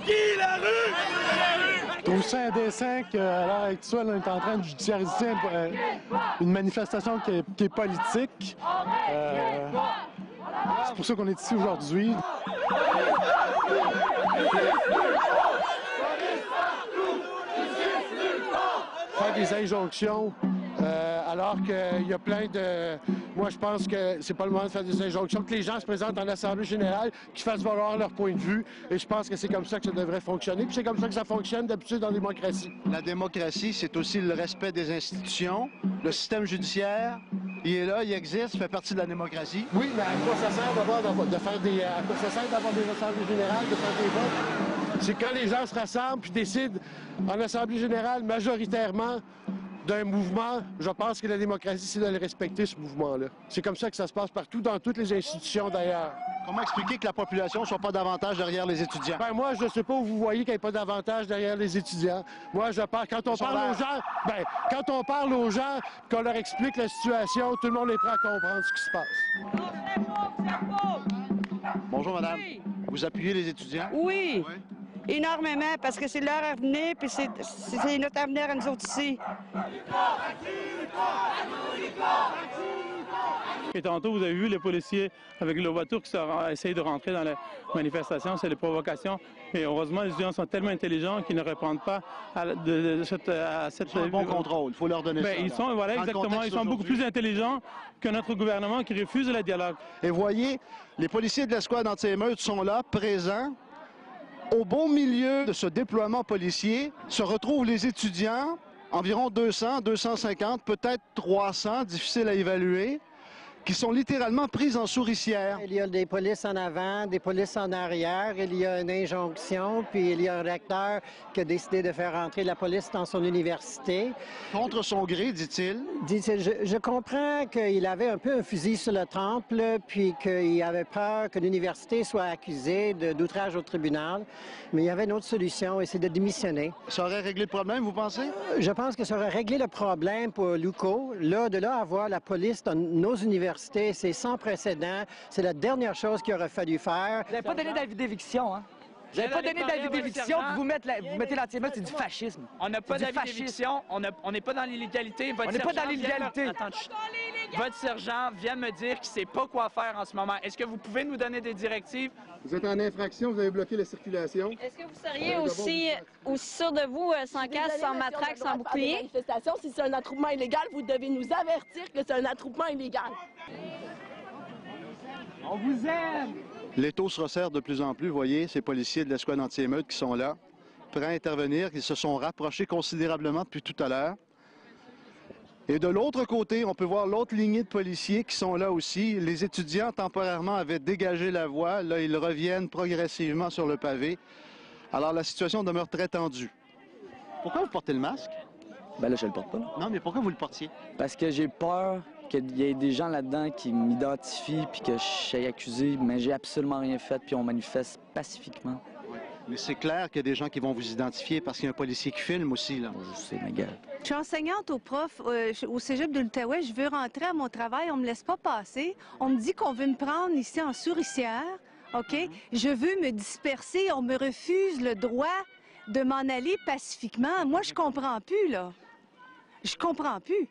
Qui la rue? Je trouve ça indécent qu'à l'heure actuelle, on est en train de judiciariser une manifestation qui est politique. C'est pour ça qu'on est ici aujourd'hui. Faire des injonctions, alors qu'il y a plein de... Moi, je pense que c'est pas le moment de faire des injonctions, que les gens se présentent en Assemblée générale, qu'ils fassent valoir leur point de vue, et je pense que c'est comme ça que ça devrait fonctionner, puis c'est comme ça que ça fonctionne d'habitude en démocratie. La démocratie, c'est aussi le respect des institutions, le système judiciaire. Il est là, il existe, il fait partie de la démocratie. Oui, mais à quoi ça sert d'avoir des assemblées générales, de faire des votes? C'est quand les gens se rassemblent puis décident en assemblée générale majoritairement d'un mouvement. Je pense que la démocratie, c'est de le respecter, ce mouvement-là. C'est comme ça que ça se passe partout, dans toutes les institutions d'ailleurs. Comment expliquer que la population ne soit pas davantage derrière les étudiants? Ben moi, je ne sais pas où vous voyez qu'il n'y a pas d'avantage derrière les étudiants. Moi, je parle, quand on parle aux gens, qu'on leur explique la situation, tout le monde est prêt à comprendre ce qui se passe. Bonjour, madame. Oui. Vous appuyez les étudiants? Oui. Énormément, parce que c'est leur avenir, puis c'est notre avenir à nous autres ici. Et tantôt, vous avez vu les policiers avec le voiture qui essayent de rentrer dans la manifestation. C'est des provocations. Et heureusement, les étudiants sont tellement intelligents qu'ils ne répondent pas à cette... Ils ont un bon contrôle, il faut leur donner ça. Ils sont, voilà, exactement. Ils sont beaucoup plus intelligents que notre gouvernement qui refuse le dialogue. Et voyez, les policiers de l'escouade anti-émeute sont là, présents. Au beau milieu de ce déploiement policier se retrouvent les étudiants, environ 200, 250, peut-être 300, difficile à évaluer, qui sont littéralement pris en souricière. Il y a des polices en avant, des polices en arrière, il y a une injonction, puis il y a un recteur qui a décidé de faire entrer la police dans son université. Contre son gré, dit-il. Dit-il, je comprends qu'il avait un peu un fusil sur le temple, puis qu'il avait peur que l'université soit accusée d'outrage au tribunal, mais il y avait une autre solution, et c'est de démissionner. Ça aurait réglé le problème, vous pensez? Je pense que ça aurait réglé le problème pour Luco. Là, de là à avoir la police dans nos universités, c'est sans précédent. C'est la dernière chose qu'il aurait fallu faire. Vous n'avez pas donné d'avis d'éviction, hein? Vous n'avez pas donné d'avis d'éviction, puis vous mettez l'anti-émeute, c'est du fascisme. On n'a pas d'avis d'éviction, on n'est pas dans l'illégalité. On n'est pas dans l'illégalité. Votre sergent vient me dire qu'il ne sait pas quoi faire en ce moment. Est-ce que vous pouvez nous donner des directives? Vous êtes en infraction, vous avez bloqué la circulation. Est-ce que vous seriez aussi sûr de vous, sans casque, sans matraque, sans bouclier? Manifestation, si c'est un attroupement illégal, vous devez nous avertir que c'est un attroupement illégal. On vous aime! L'étau se resserre de plus en plus, vous voyez, ces policiers de l'escouade anti-émeute qui sont là, prêts à intervenir, qui se sont rapprochés considérablement depuis tout à l'heure. Et de l'autre côté, on peut voir l'autre lignée de policiers qui sont là aussi. Les étudiants, temporairement, avaient dégagé la voie. Là, ils reviennent progressivement sur le pavé. Alors, la situation demeure très tendue. Pourquoi vous portez le masque? Ben là, je le porte pas. Non, mais pourquoi vous le portiez? Parce que j'ai peur qu'il y ait des gens là-dedans qui m'identifient puis que je sois accusé, mais j'ai absolument rien fait puis on manifeste pacifiquement. Oui. Mais c'est clair qu'il y a des gens qui vont vous identifier parce qu'il y a un policier qui filme aussi, là. Je sais, ma gueule. Je suis enseignante au prof au cégep de l'Outaouais. Je veux rentrer à mon travail. On me laisse pas passer. On me dit qu'on veut me prendre ici en souricière. OK? Je veux me disperser. On me refuse le droit de m'en aller pacifiquement. Moi, je comprends plus, là. Je comprends plus.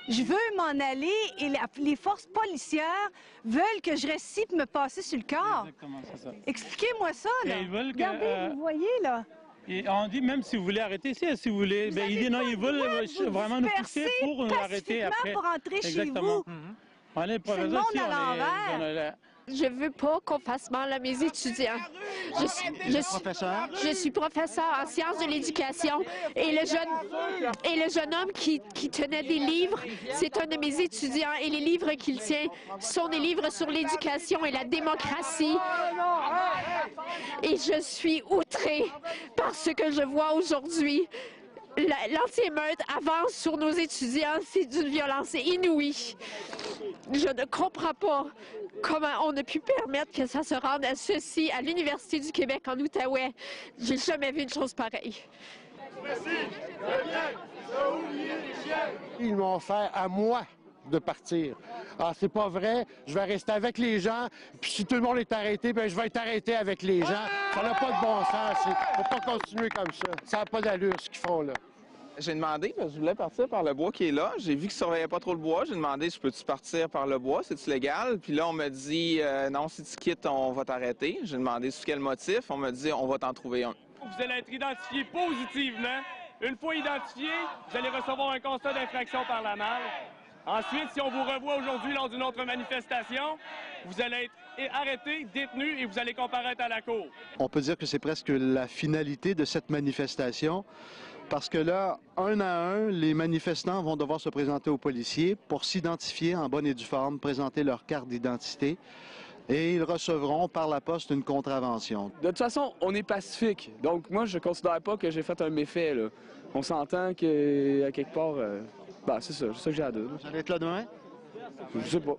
Je veux m'en aller et les forces policières veulent que je reste ici pour me passer sur le corps. Exactement, c'est ça. Expliquez-moi ça, là. Ils veulent Regardez, vous voyez, là. Et on dit même si vous voulez arrêter ici, si vous voulez. Ben, il dit non, ils veulent vraiment nous pousser pour nous arrêter après. Pour rentrer exactement. Chez vous. On est C'est le monde à l'envers. Je veux pas qu'on fasse mal à mes étudiants. Je suis professeur en sciences de l'éducation et le jeune homme qui tenait des livres, c'est un de mes étudiants et les livres qu'il tient sont des livres sur l'éducation et la démocratie. Et je suis outrée par ce que je vois aujourd'hui. L'anti-émeute avance sur nos étudiants, c'est d'une violence inouïe. Je ne comprends pas comment on a pu permettre que ça se rende à ceci à l'Université du Québec en Outaouais. J'ai jamais vu une chose pareille. Ils m'ont fait à moi de partir. Ah, c'est pas vrai, je vais rester avec les gens, puis si tout le monde est arrêté, bien, je vais être arrêté avec les gens. Ça n'a pas de bon sens, faut pas continuer comme ça. Ça n'a pas d'allure, ce qu'ils font là. J'ai demandé, parce que je voulais partir par le bois qui est là. J'ai vu qu'ils ne surveillaient pas trop le bois. J'ai demandé, je peux-tu partir par le bois? C'est-tu légal? Puis là, on m'a dit, non, si tu quittes, on va t'arrêter. J'ai demandé sous quel motif. On m'a dit, on va t'en trouver un. Vous allez être identifié positivement. Une fois identifié, vous allez recevoir un constat d'infraction par la malle. Ensuite, si on vous revoit aujourd'hui lors d'une autre manifestation, vous allez être arrêté, détenu et vous allez comparaître à la cour. On peut dire que c'est presque la finalité de cette manifestation. Parce que là, un à un, les manifestants vont devoir se présenter aux policiers pour s'identifier en bonne et due forme, présenter leur carte d'identité et ils recevront par la poste une contravention. De toute façon, on est pacifique. Donc moi, je ne considère pas que j'ai fait un méfait, là. On s'entend qu'à quelque part, c'est ça que j'ai à dire. Vous allez être là demain? Je sais pas.